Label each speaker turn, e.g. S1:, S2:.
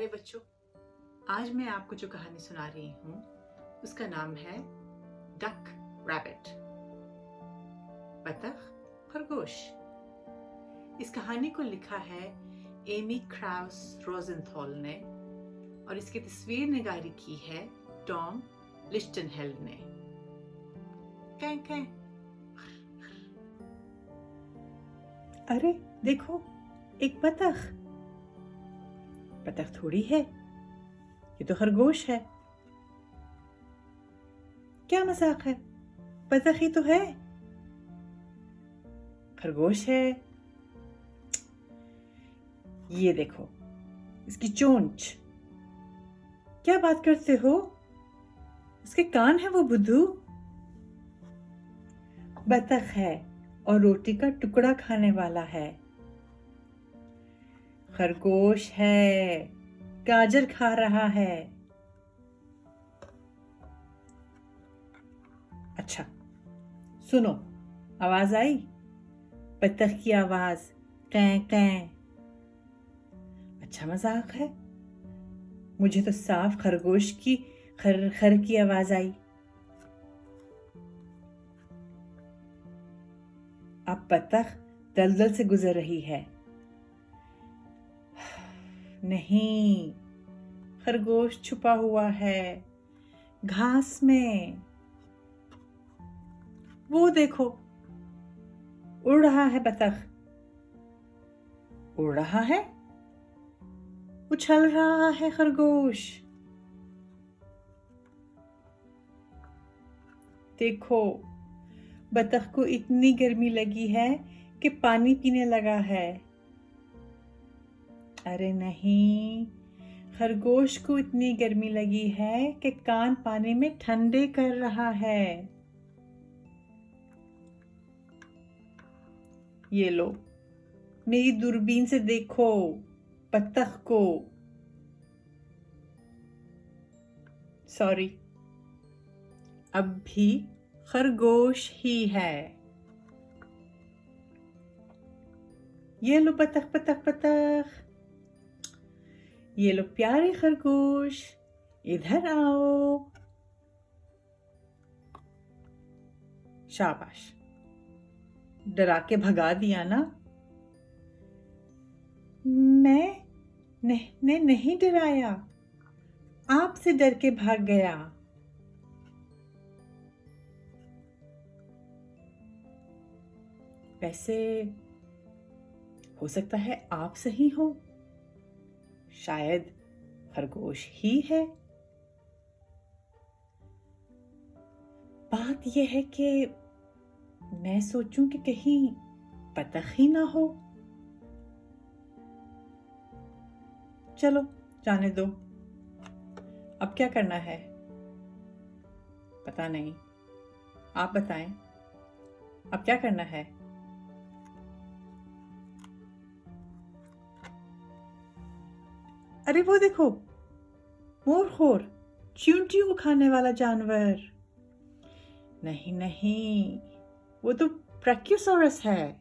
S1: प्यारे बच्चों, आज मैं आपको जो कहानी सुना रही हूँ उसका नाम है डक रैबिट, बतख खरगोश। इस कहानी को लिखा है एमी क्राउस रोजेंथॉल ने और इसकी तस्वीर निगारी की है टॉम लिस्टनहेल्ड ने। कैं कैं।
S2: अरे देखो, एक बतख। बतख थोड़ी है, ये तो खरगोश है। क्या मजाक है, बतख ही तो है। खरगोश है। ये देखो इसकी चोंच। क्या बात करते हो, उसके कान है वो बुद्धू। बतख है और रोटी का टुकड़ा खाने वाला है। खरगोश है, गाजर खा रहा है। अच्छा सुनो, आवाज आई, बतख की आवाज, कैं कैं। अच्छा मजाक है, मुझे तो साफ खरगोश की खर खर की आवाज आई। अब बतख दलदल से गुजर रही है। नहीं, खरगोश छुपा हुआ है घास में। वो देखो, उड़ रहा है बतख। उड़ रहा है, उछल रहा है खरगोश। देखो, बतख को इतनी गर्मी लगी है कि पानी पीने लगा है। अरे नहीं, खरगोश को इतनी गर्मी लगी है कि कान पानी में ठंडे कर रहा है। ये लो, मेरी दूरबीन से देखो बतख को। सॉरी, अब भी खरगोश ही है। ये लो बतख बतख बतख, ये लो प्यारे खरगोश, इधर आओ। शाबाश, डरा के भगा दिया ना। मैं नहीं डराया, आपसे डर के भाग गया। वैसे हो सकता है आप सही हो, शायद खरगोश ही है। बात यह है कि मैं सोचूं कि कहीं बतख ही ना हो। चलो जाने दो, अब क्या करना है पता नहीं, आप बताएं अब क्या करना है। अरे वो देखो, मोरखोर, चींटियों को खाने वाला जानवर। नहीं नहीं, वो तो ब्रैकियोसॉरस है।